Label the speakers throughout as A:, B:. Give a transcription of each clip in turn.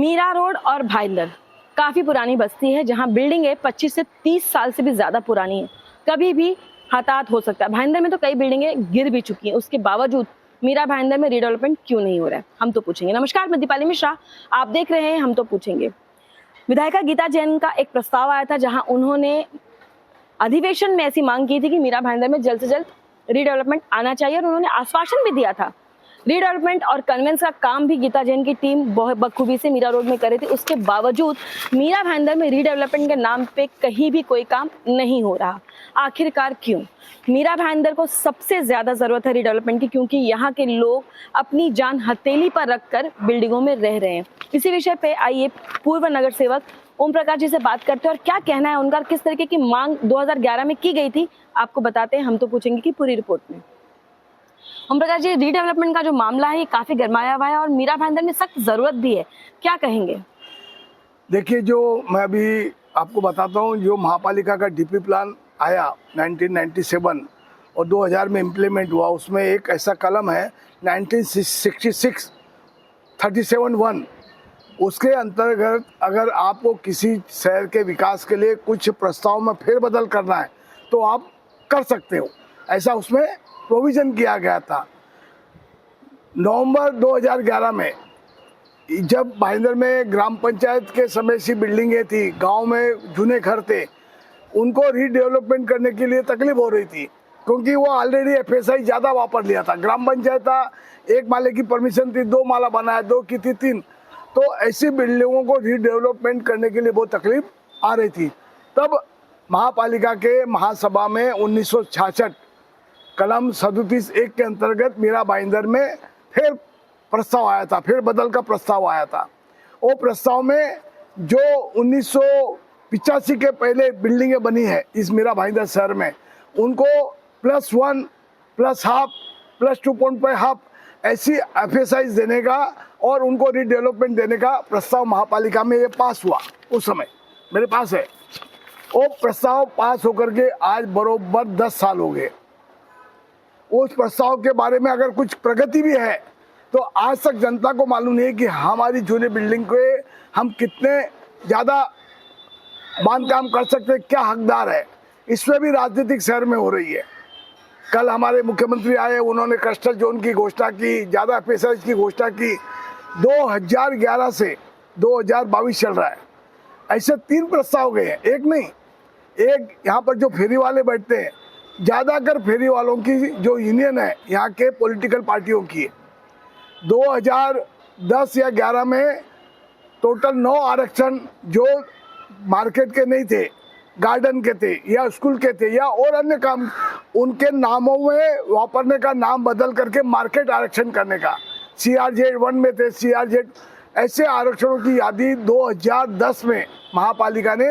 A: Meera road और भाईंदर काफ़ी पुरानी बस्ती है जहां बिल्डिंगें 25 से 30 साल से भी ज़्यादा पुरानी है। कभी भी हाथात हो सकता है। भाईंदर में तो कई बिल्डिंगें गिर भी चुकी हैं, उसके बावजूद मीरा भाईंदर में रीडेवलपमेंट क्यों नहीं हो रहा है, हम तो पूछेंगे। नमस्कार, मैं दीपाली मिश्रा, आप देख रहे हैं हम तो पूछेंगे। विधायिका गीता जैन का एक प्रस्ताव आया था जहाँ उन्होंने अधिवेशन में ऐसी मांग की थी कि मीरा भाईंदर में जल्द से जल्द रीडेवलपमेंट आना चाहिए और उन्होंने आश्वासन भी दिया था। रीडेवलपमेंट और कन्वेंस का काम भी गीता जैन की टीम बहुत बखूबी से मीरा रोड में कर रही थी। उसके बावजूद मीरा भाईंदर में रीडेवलपमेंट के नाम पे कहीं भी कोई काम नहीं हो रहा। आखिरकार क्यों? मीरा भाईंदर को सबसे ज्यादा जरूरत है रीडेवलपमेंट की, क्योंकि यहाँ के लोग अपनी जान हथेली पर रखकर बिल्डिंगों में रह रहे हैं। इसी विषय पे आइए पूर्व नगर सेवक ओम प्रकाश जी से बात करते हैं और क्या कहना है उनका, किस तरीके की मांग 2011 में की गई थी, आपको बताते हैं हम तो पूछेंगे की पूरी रिपोर्ट में। ओम प्रकाश जी, रीडेवलपमेंट का जो मामला है ये काफी गरमाया हुआ है और मीरा भाईंदर में सख्त जरूरत भी है, क्या कहेंगे?
B: देखिए, जो मैं अभी आपको बताता हूँ, जो महापालिका का डीपी प्लान आया 1997 और 2000 में इम्प्लीमेंट हुआ, उसमें एक ऐसा कलम है 1966 37(1). उसके अंतर्गत अगर आपको किसी शहर के विकास के लिए कुछ प्रस्ताव में फेरबदल करना है तो आप कर सकते हो, ऐसा उसमें प्रोविज़न किया गया था। नवंबर 2011 में जब भाईंदर में ग्राम पंचायत के समय सी बिल्डिंगें थी, गांव में जूने घर थे, उनको रीडेवलपमेंट करने के लिए तकलीफ हो रही थी क्योंकि वो ऑलरेडी एफएसआई ज़्यादा वापर लिया था। ग्राम पंचायत था, एक माले की परमिशन थी, 2 माला बनाया, 2 की थी 3, तो ऐसी बिल्डिंगों को रीडेवलपमेंट करने के लिए बहुत तकलीफ आ रही थी। तब महापालिका के महासभा में 1966 कलम 37(1) के अंतर्गत मीरा भाईंदर में फिर प्रस्ताव आया था, फिर बदल का प्रस्ताव आया था। वो प्रस्ताव में जो 1985 के पहले बिल्डिंगें बनी है इस मीरा भाईंदर शहर में, उनको +1, +½ +2.5 ऐसी एफएसआई देने का और उनको रीडेवलपमेंट देने का प्रस्ताव महापालिका में ये पास हुआ। उस समय मेरे पास है वो प्रस्ताव, पास होकर के आज बरोबर 10 साल हो गए। उस प्रस्ताव के बारे में अगर कुछ प्रगति भी है तो आज तक जनता को मालूम नहीं है कि हमारी जूनी बिल्डिंग के हम कितने ज़्यादा बांधकाम कर सकते हैं, क्या हकदार है। इसमें भी राजनीतिक शहर में हो रही है। कल हमारे मुख्यमंत्री आए, उन्होंने क्लस्टर जोन की घोषणा की, ज़्यादा एफएसआई की घोषणा की। 2011 से 2022 चल रहा है, ऐसे 3 प्रस्ताव गए हैं, एक नहीं। एक यहाँ पर जो फेरी वाले बैठते हैं, ज़्यादातर फेरी वालों की जो यूनियन है यहाँ के पॉलिटिकल पार्टियों की है। 2010 या 11 में टोटल 9 आरक्षण जो मार्केट के नहीं थे, गार्डन के थे या स्कूल के थे या और अन्य काम, उनके नामों में वापरने का नाम बदल करके मार्केट आरक्षण करने का, CRZ 1 में थे, CRZ, ऐसे आरक्षणों की यादी 2010 में महापालिका ने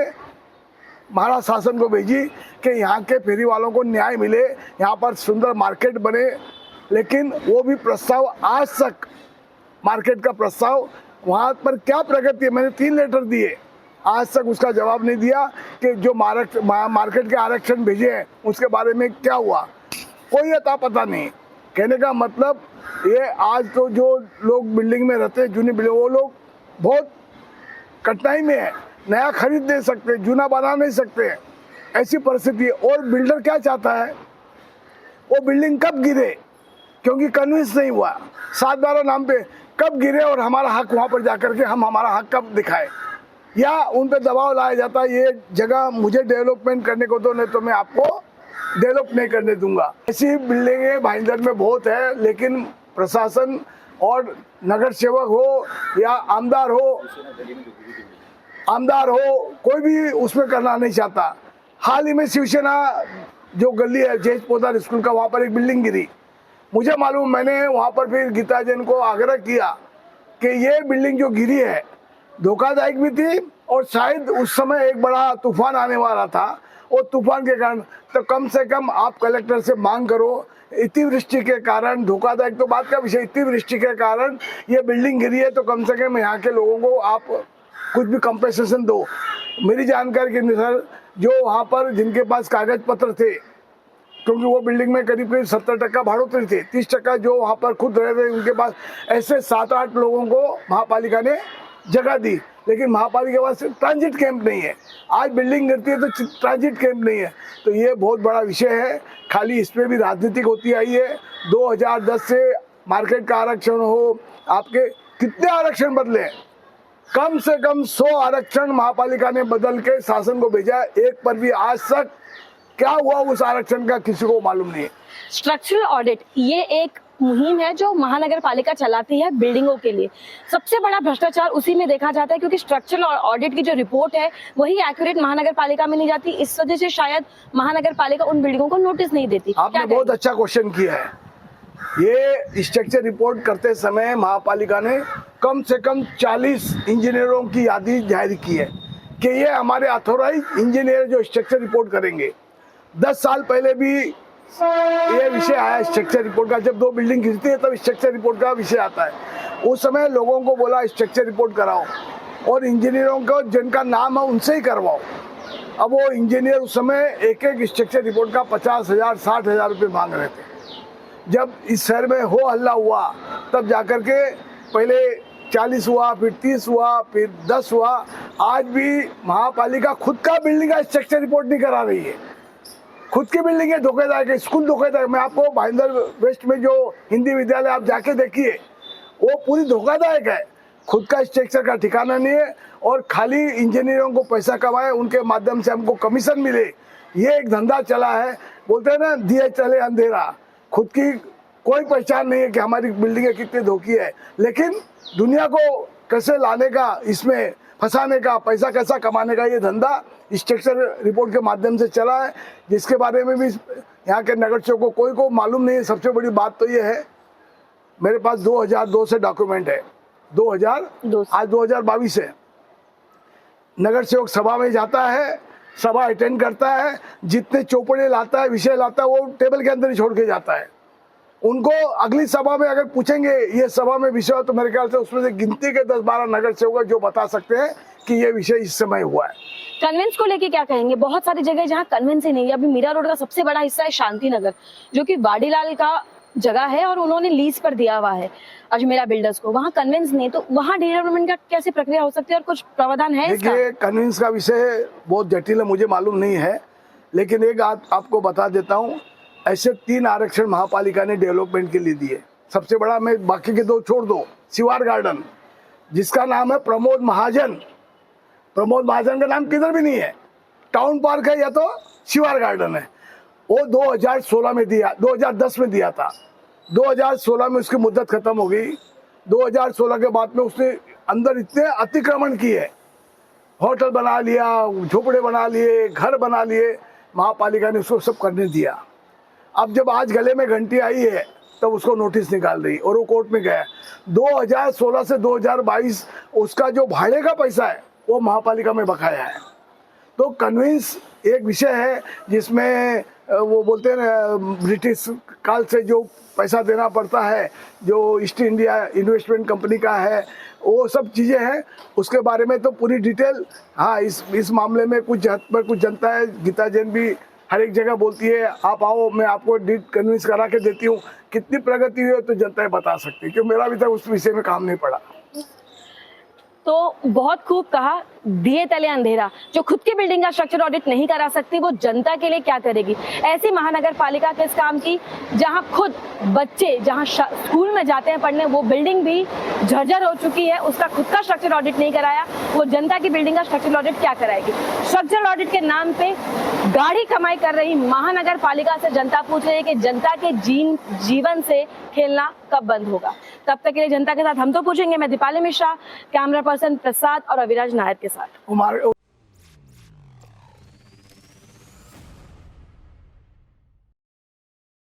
B: महाराष्ट्र शासन को भेजी कि यहाँ के फेरी वालों को न्याय मिले, यहाँ पर सुंदर मार्केट बने। लेकिन वो भी प्रस्ताव आज तक, मार्केट का प्रस्ताव, वहाँ पर क्या प्रगति है, मैंने 3 लेटर दिए, आज तक उसका जवाब नहीं दिया कि जो मार्केट के आरक्षण भेजे हैं उसके बारे में क्या हुआ, कोई अता पता नहीं। कहने का मतलब ये, आज तो जो लोग बिल्डिंग में रहते हैं, जूनी बिल्डिंग, वो लोग बहुत कठिनाई में है, नया खरीद नहीं सकते, जूना बना नहीं सकते, ऐसी परिस्थिति है। और बिल्डर क्या चाहता है, वो बिल्डिंग कब गिरे, क्योंकि कन्विंस नहीं हुआ 7/12 नाम पे, कब गिरे और हमारा हक वहाँ पर जाकर के हम हमारा हक कब दिखाए, या उन पे दबाव लाया जाता है, ये जगह मुझे डेवलपमेंट करने को दो, नहीं तो मैं आपको डेवलप नहीं करने दूंगा। ऐसी बिल्डिंगें भाईंदर में बहुत है, लेकिन प्रशासन और नगर सेवक हो या आमदार हो, कोई भी उसमें करना नहीं चाहता। हाल ही में शिवसेना जो गली है जेज पोदार स्कूल का, वहाँ पर एक बिल्डिंग गिरी, मुझे मालूम, मैंने वहाँ पर फिर गीता जैन को आग्रह किया कि ये बिल्डिंग जो गिरी है धोखादायक भी थी और शायद उस समय एक बड़ा तूफान आने वाला था, और तूफान के कारण तो कम से कम आप कलेक्टर से मांग करो, अतिवृष्टि के कारण, धोखादायक तो बात का विषय, अतिवृष्टि के कारण ये बिल्डिंग गिरी है, तो कम से कम यहाँ के लोगों को आप कुछ भी कंपेंसेशन दो। मेरी जानकारी के अनुसार जो वहाँ पर जिनके पास कागज पत्र थे, क्योंकि वो बिल्डिंग में करीब 70% भाड़ोतरी थे, 30% जो वहाँ पर खुद रह रहे उनके पास, ऐसे 7-8 लोगों को महापालिका ने जगह दी, लेकिन महापालिका के पास ट्रांजिट कैंप नहीं है। आज बिल्डिंग गिरती है तो ट्रांजिट कैंप नहीं है, तो ये बहुत बड़ा विषय है। खाली इसमें भी राजनीतिक होती आई है। 2010 से मार्केट का आरक्षण हो, आपके कितने आरक्षण बदले हैं? कम से कम 100 आरक्षण महापालिका ने बदल के शासन को भेजा, एक पर भी आज तक क्या हुआ उस आरक्षण का किसी को मालूम नहीं है।
A: स्ट्रक्चरल ऑडिट ये एक मुहिम है जो महानगर पालिका चलाती है बिल्डिंगों के लिए। सबसे बड़ा भ्रष्टाचार उसी में देखा जाता है, क्योंकि स्ट्रक्चरल ऑडिट की जो रिपोर्ट है वही एक्यूरेट महानगर पालिका में नहीं जाती। इस वजह से शायद महानगर पालिका उन बिल्डिंगों को नोटिस नहीं देती।
B: आपने बहुत अच्छा क्वेश्चन किया है। ये स्ट्रक्चर रिपोर्ट करते समय महापालिका ने कम से कम 40 इंजीनियरों की यादी जारी की है कि ये हमारे अथॉराइज इंजीनियर जो स्ट्रक्चर रिपोर्ट करेंगे। 10 साल पहले भी ये विषय आया स्ट्रक्चर रिपोर्ट का। जब 2 बिल्डिंग गिरती है तब स्ट्रक्चर रिपोर्ट का विषय आता है। उस समय लोगों को बोला स्ट्रक्चर रिपोर्ट कराओ और इंजीनियरों को जिनका नाम है उनसे ही करवाओ। अब वो इंजीनियर उस समय एक स्ट्रक्चर रिपोर्ट का 50,000 60,000 रुपये मांग रहे थे। जब इस शहर में हो हल्ला हुआ तब जाकर के पहले 40 हुआ, फिर 30 हुआ, फिर 10 हुआ। आज भी महापालिका खुद का बिल्डिंग का स्ट्रक्चर रिपोर्ट नहीं करा रही है। खुद की बिल्डिंग है धोखेदायक है, स्कूल धोखेदायक। मैं आपको भाईंदर वेस्ट में जो हिंदी विद्यालय आप जाके देखिए, वो पूरी धोखादायक है। खुद का स्ट्रक्चर का ठिकाना नहीं है और खाली इंजीनियरों को पैसा कमाए, उनके माध्यम से हमको कमीशन मिले, ये एक धंधा चला है। बोलते हैं ना, दिए चले अंधेरा। खुद की कोई पहचान नहीं है कि हमारी बिल्डिंगें कितनी धोखी है, लेकिन दुनिया को कैसे लाने का, इसमें फंसाने का, पैसा कैसा कमाने का ये धंधा स्ट्रक्चर रिपोर्ट के माध्यम से चला है, जिसके बारे में भी यहाँ के नगर सेवकों को कोई को मालूम नहीं है। सबसे बड़ी बात तो ये है, मेरे पास 2002 से डॉक्यूमेंट है। 2002 आज 2022 है। नगर सेवक सभा में जाता है, सभा अटेंड करता है, जितने चौपड़े लाता है, विषय लाता है, वो टेबल के अंदर ही छोड़ के जाता है। उनको अगली सभा में अगर पूछेंगे ये सभा में विषय हो, तो मेरे ख्याल से उसमें से गिनती के 10-12 नगर सेवक जो बता सकते हैं कि ये विषय इस समय हुआ है।
A: कन्वेंस को लेके क्या कहेंगे? बहुत सारी जगह जहाँ कन्वेंस ही नहीं है। अभी मीरा रोड का सबसे बड़ा हिस्सा है शांति नगर, जो कि वाडीलाल का जगह है और उन्होंने लीज पर दिया हुआ है अजमेरा बिल्डर्स को। वहाँ कन्वेंस नहीं, तो वहाँ डेवलपमेंट का कैसे प्रक्रिया हो सकती है और कुछ प्रावधान है इसका?
B: देखिए, कन्वेंस का विषय बहुत जटिल है, मुझे मालूम नहीं है, लेकिन एक आपको बता देता हूँ। ऐसे 3 आरक्षण महापालिका ने डेवलपमेंट के लिए दिए। सबसे बड़ा, मैं बाकी के 2 छोड़ दो, शिवार गार्डन, जिसका नाम है प्रमोद महाजन। प्रमोद महाजन का नाम किधर भी नहीं है। टाउन पार्क है या तो शिवार गार्डन है। वो 2016 में दिया, 2010 में दिया था। 2016 में उसकी मुद्दत खत्म हो गई। 2016 के बाद में उसने अंदर इतने अतिक्रमण किए, होटल बना लिया, झोपड़े बना लिए, घर बना लिए, महापालिका ने उसको सब करने दिया। अब जब आज गले में घंटी आई है तब उसको नोटिस निकाल रही और वो कोर्ट में गया। 2016 से 2022 उसका जो भाड़े का पैसा है वो महापालिका में बकाया है। तो कन्विंस एक विषय है जिसमें वो बोलते हैं ना, ब्रिटिश काल से जो पैसा देना पड़ता है, जो ईस्ट इंडिया इन्वेस्टमेंट कंपनी का है, वो सब चीज़ें हैं। उसके बारे में तो पूरी डिटेल, हाँ, इस मामले में कुछ हद पर कुछ जनता है। गीता जैन भी हर एक जगह बोलती है, आप आओ, मैं आपको डीड कन्विंस करा के देती हूँ। कितनी प्रगति हुई है तो जनता बता सकती है, क्योंकि मेरा अभी तक उस विषय में काम नहीं पड़ा।
A: तो बहुत खूब कहा, दिए तले अंधेरा। जो खुद की बिल्डिंग का स्ट्रक्चर ऑडिट नहीं करा सकती, वो जनता के लिए क्या करेगी? ऐसी महानगर पालिका के इस काम की, जहां खुद बच्चे जहां स्कूल में जाते हैं पढ़ने, वो बिल्डिंग भी जर्जर हो चुकी है, उसका खुद का स्ट्रक्चर ऑडिट नहीं कराया, वो जनता की बिल्डिंग का स्ट्रक्चर ऑडिट क्या कराएगी? स्ट्रक्चर ऑडिट के नाम पे गाढ़ी कमाई कर रही महानगर पालिका से जनता पूछ रही है कि जनता के जीवन से खेलना कब बंद होगा? तब तक के लिए जनता के साथ हम तो पूछेंगे। मैं दीपाली मिश्रा, कैमरा पर्सन प्रसाद और अविराज नायर के साथ।